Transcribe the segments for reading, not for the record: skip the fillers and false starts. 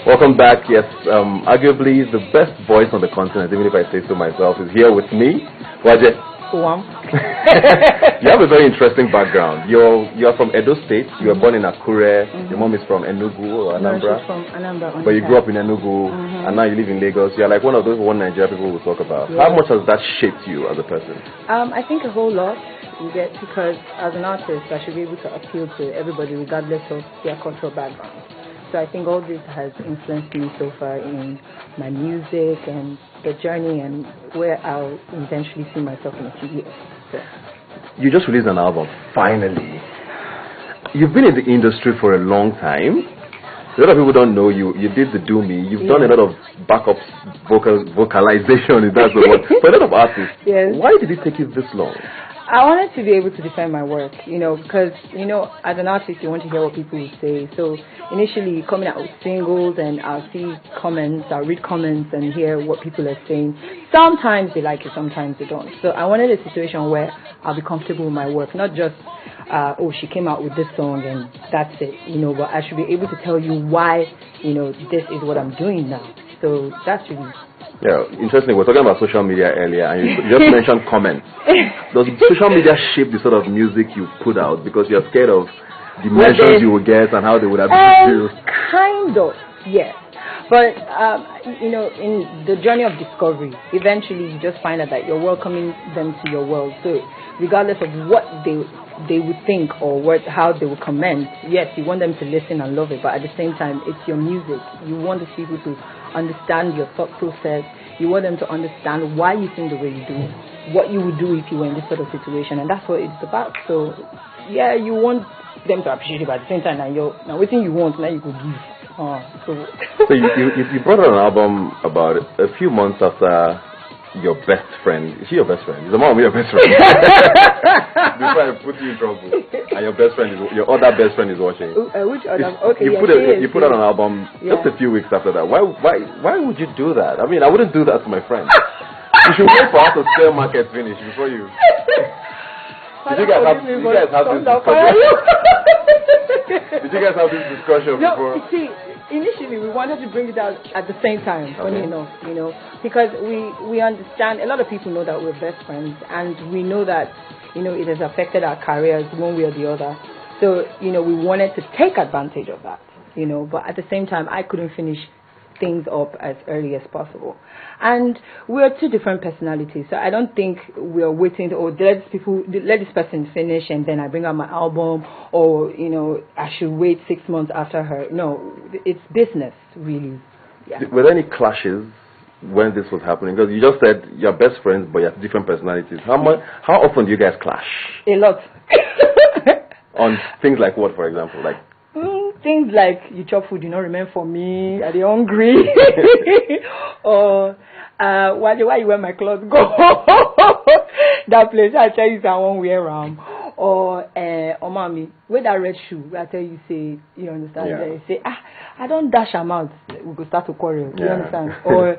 Welcome back. Yes, arguably the best voice on the continent, even if I say so myself, is here with me, Waje. You have a very interesting background. You're from Edo State. You were born in Akure. Your mom is from Enugu or Anambra. No, she's from Anambra. But you grew up in Enugu, and now you live in Lagos. You're like one of those one Nigeria people will talk about. Yeah. How much has that shaped you as a person? I think a whole lot. You get, because as an artist, I should be able to appeal to everybody regardless of their cultural background. So I think all this has influenced me so far in my music and the journey and where I'll eventually see myself in a few years. So. You just released an album, finally. You've been in the industry for a long time. A lot of people don't know you. You did the Do Me. You've done a lot of backup vocalization, if that's the word, for a lot of artists. Yes. Why did it take you this long? I wanted to be able to defend my work, because, as an artist, you want to hear what people will say. So initially, coming out with singles, and I'll see comments, I'll read comments and hear what people are saying. Sometimes they like it, sometimes they don't. So I wanted a situation where I'll be comfortable with my work, not just, she came out with this song and that's it, but I should be able to tell you why, this is what I'm doing now. So that's really... Yeah, interesting. We're talking about social media earlier, and you just mentioned comments. Does social media shape the sort of music you put out because you're scared of the mentions you will get and how they would abuse you? Kind of, yes. But, in the journey of discovery, eventually you just find out that you're welcoming them to your world. So regardless of what they would think or how they would comment, yes, you want them to listen and love it, but at the same time, it's your music. You want the people to understand your thought process. You want them to understand why you think the way you do, what you would do if you were in this sort of situation, and that's what it's about. So, yeah, you want them to appreciate it, but at the same time, now waiting you want, now you could give. So you brought out an album about a few months after your best friend. Is she your best friend? Is Omawumi your best friend? Before I put you in trouble. And your other best friend is watching. Which other? Okay, you put out an album just a few weeks after that. Why would you do that? I mean, I wouldn't do that to my friend. You should wait for us to sell market finish before you. Did you guys have this discussion? Did you guys have this discussion before? No, see, initially we wanted to bring it out at the same time, funny enough, because we understand, a lot of people know that we're best friends, and we know that, it has affected our careers one way or the other. So, we wanted to take advantage of that, but at the same time, I couldn't finish things up as early as possible. And we're two different personalities, so I don't think we're waiting let this person finish and then I bring out my album, or I should wait 6 months after her. No, it's business, really. Yeah. Were there any clashes when this was happening? Because you just said you're best friends but you have different personalities. How often do you guys clash? A lot. On things like what, for example? Like things like, you chop food, you don't remember for me, are they hungry? Or why you wear my clothes? Go that place, I tell you, I won't wear around. Or Omawumi, wear that red shoe. I tell you, say, you understand? Yeah. You say, I don't dash them out. We go start to quarrel. You understand? Or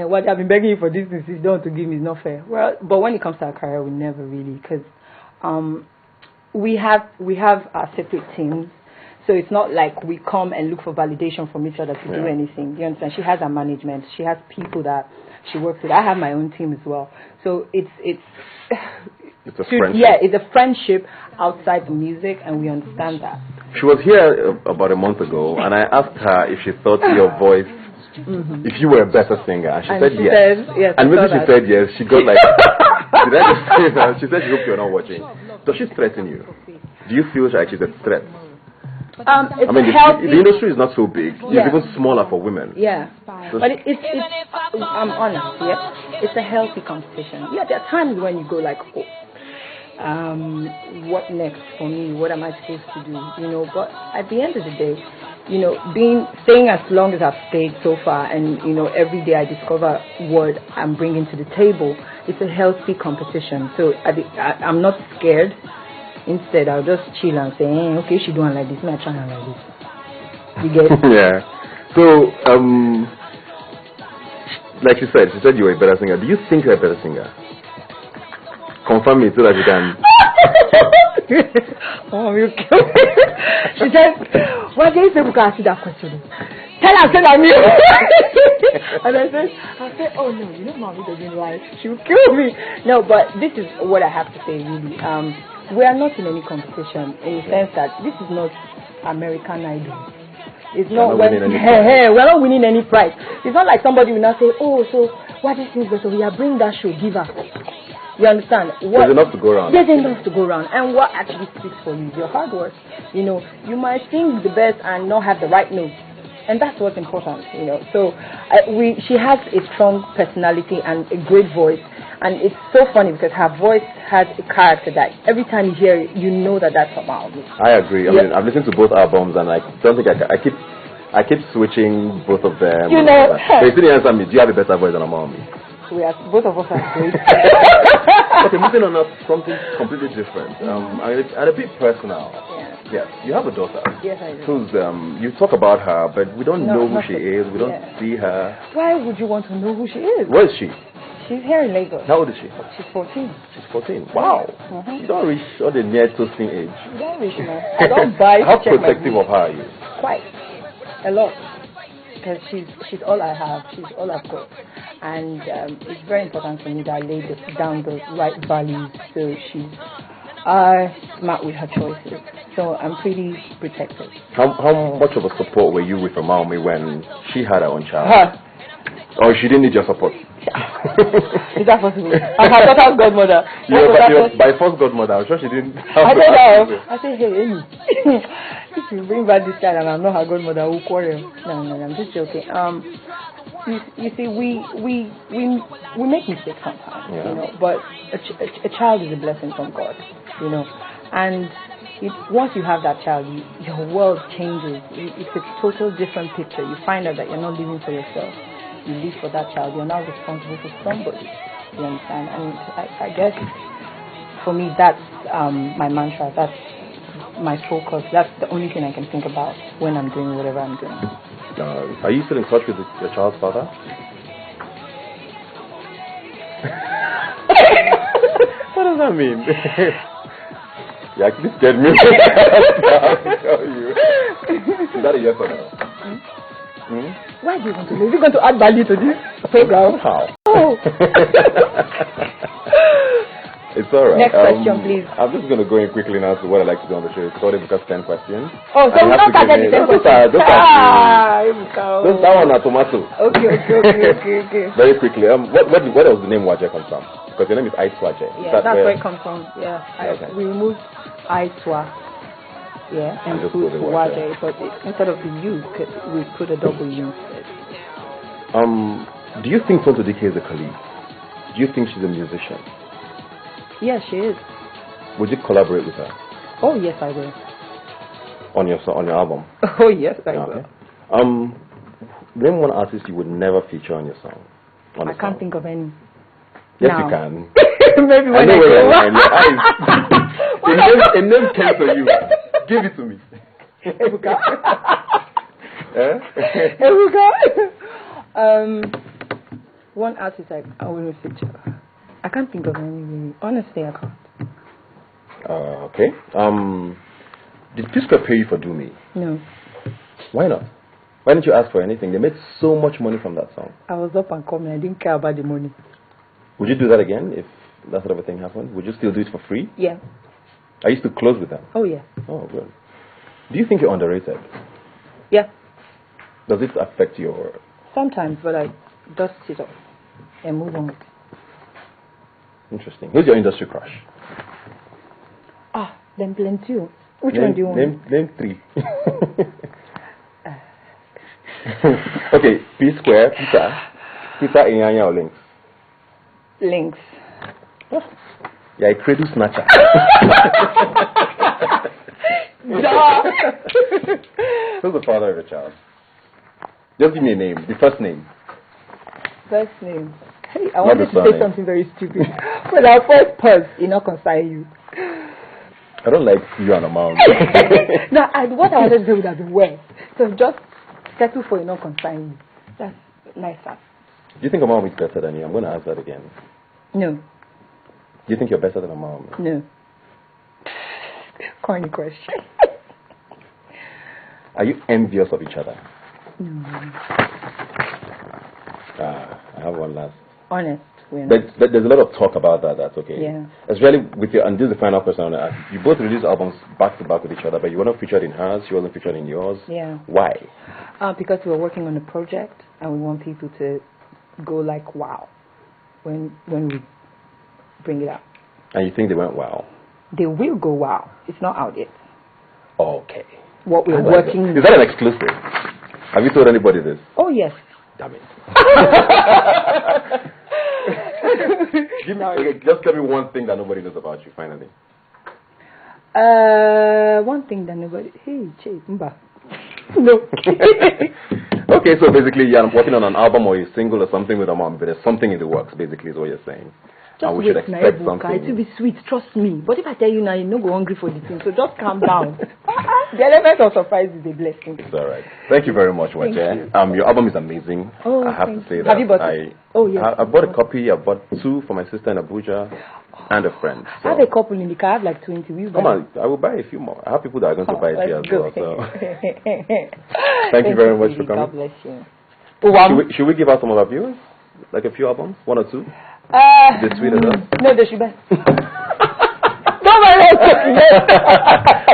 what I've been begging you for this, you don't want to give me, is not fair. Well, but when it comes to our career, we never really, because we have our separate teams. So it's not like we come and look for validation from each other to do anything. You understand? She has her management. She has people that she works with. I have my own team as well. So it's a friendship. Yeah, it's a friendship outside the music, and we understand that. She was here about a month ago, and I asked her if she thought your voice, if you were a better singer, and she said yes. And maybe she said yes. She got like, did I just say that? She said she hopes you're not watching. Does she threaten you? Do you feel like she's a threat? The industry is not so big. It's even smaller for women. Yeah, so but it's I'm honest. Yeah, it's a healthy competition. Yeah, there are times when you go like, what next for me? What am I supposed to do? But at the end of the day, staying as long as I've stayed so far, and every day I discover what I'm bringing to the table. It's a healthy competition. So I'm not scared. Instead, I'll just chill and say, okay, she doing like this, me I try like this. You get it? Yeah. So, like she said you were a better singer. Do you think you're a better singer? Confirm me so that you can. Oh, you kill me. She said, Why do you say we can ask you that question? Tell her, say that me. And I said, oh no, you know mommy doesn't lie. She'll kill me. No, but this is what I have to say really. We are not in any competition in the sense that this is not American Idol. It's not we're not winning any prize. It's not like somebody will now say, oh, so what is this? So we are bringing that show, give her. You understand? There's enough to go around. There's enough to go around. And what actually speaks for you is your hard work. You know, you might sing the best and not have the right notes. And that's what's important, you know. So she has a strong personality and a great voice. And it's so funny because her voice has a character that every time you hear it, you know that that's Omawumi. I agree. I mean, I've listened to both albums and I don't think I keep switching both of them. You know. So you didn't answer me. Do you have a better voice than Omawumi? Both of us are great. Okay, moving on to something completely different. And a bit personal. Yes, you have a daughter. Yes, I do. Who's you talk about her, but we don't know who she is. We don't see her. Why would you want to know who she is? Where is she? She's here in Lagos. How old is she? She's 14. She's 14. Wow. Mm-hmm. You don't reach all the near toasting age. You don't reach now. I don't buy. How protective of her are you? Quite a lot. Because she's all I have. She's all I've got. And it's very important for me that I lay down the right values so she's smart with her choices. So I'm pretty protective. How much of a support were you with Omawumi when she had her own child? Or she didn't need your support? Is that possible? I'm her daughter's godmother. You're by first godmother. I'm sure she didn't have I said, hey, Amy, if you bring back this child and I'm not her godmother, we'll quarrel. No, I'm just joking. You see, we make mistakes sometimes, you know, but a child is a blessing from God, you know, and once you have that child, your world changes. It's a total different picture. You find out that you're not living for yourself. You live for that child. You're now responsible for somebody. You understand? And I guess for me, that's my mantra. That's my focus. That's the only thing I can think about when I'm doing whatever I'm doing. Are you still in touch with your child's father? What does that mean? You actually scared me. I'll tell you. Is that a yes or no? Why do you want to know? Is it going to add value to this program? How? Oh. It's alright. Next question, please. I'm just going to go in quickly now to what I like to do on the show. It's called Ebuka's 10 questions. Oh, so we don't start at the 10 questions. That one are tomato. Okay. Very quickly. Where does the name Waje come from? Because your name is Waje. Yeah, that's where it comes from. Yeah. We removed Aitwa. Yeah, and put Waje, but instead of the U, we put a double U. Do you think Tonto Dike is a colleague? Do you think she's a musician? Yes, she is. Would you collaborate with her? Oh yes, I will. On your album? Oh yes, I will. Name one artist you would never feature on your song. I can't think of any. Yes, you can. Maybe when I know where your eyes. A name came to you. Give it to me. Ebuka. Ebuka. One artist I will feature. I can't think of any really. Honestly, I can't. Okay. Did P-Square pay you for Do Me? No. Why not? Why didn't you ask for anything? They made so much money from that song. I was up and coming. I didn't care about the money. Would you do that again if that sort of a thing happened? Would you still do it for free? Yeah. Are you still close with them? Oh, yeah. Oh, good. Do you think you're underrated? Yeah. Does it affect your... Sometimes, but I dust it off and move on. Interesting. Who's your industry crush? Then plenty. Which one do you want? Name three. Okay, P-Square, Peter, Inyanya or Links? Links. Yeah, a cradle snatcher. Who's the father of your child? Just give me a name, the first name. First name. Hey, I wanted to say something very stupid. But our first pause, not concern you. I don't like you and Omawumi. No, what I wanted to do would have been well. So just settle for not concern you. That's nicer. Do you think Omawumi is better than you? I'm going to ask that again. No. Do you think you're better than Omawumi? No. Corny question. Are you envious of each other? No. I have one last. Honest. But there's a lot of talk about that. That's okay. Yeah. Especially with your, and this is the final question I want to ask. You both released albums back to back with each other, but you were not featured in hers. She wasn't featured in yours. Yeah. Why? Because we were working on a project, and we want people to go like, wow, when we bring it out. And you think they went wow? They will go wow. It's not out yet. Okay. What we're working. Is that an exclusive? Have you told anybody this? Oh yes. Damn it. Just tell me one thing that nobody knows about you, finally. One thing that nobody... Hey, Che, Mba. No. Okay, so basically you're working on an album or a single or something with Omawumi, but there's something in the works, basically, is what you're saying. Just and we wait, should expect something. It will be sweet, trust me. But if I tell you now, you're not go hungry for the thing, so just calm down. The element of surprise is a blessing. It's all right. Thank you very much, Waje. Your album is amazing. Oh, I have to say that. Have you bought it? Oh, yes. I bought a copy. I bought 2 for my sister in Abuja and a friend. So. I have a couple in the car. I have like 20. Will you buy? Come on, I will buy a few more. I have people that are going to buy it here as well. So. Thank you very much for coming. God bless you. Should we give out some of our viewers? Like a few albums? 1 or 2? The sweet enough? No, they should buy.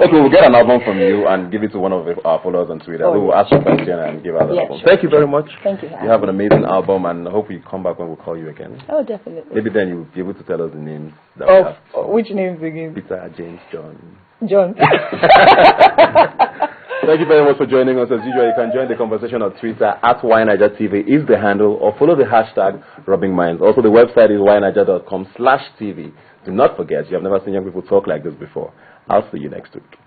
Okay, we'll get an album from you and give it to one of our followers on Twitter. We will ask a question and give out the album. Sure. Thank you very much. Thank you. You have an amazing album, and I hope you come back when we call you again. Oh, definitely. Maybe then you'll be able to tell us the names that we have. Which names again? Peter, James, John. Thank you very much for joining us. As usual, you can join the conversation on Twitter at WhyNigerTV is the handle, or follow the hashtag Rubbin Minds. Also, the website is whyniger.com/TV. Do not forget, you have never seen young people talk like this before. I'll see you next week.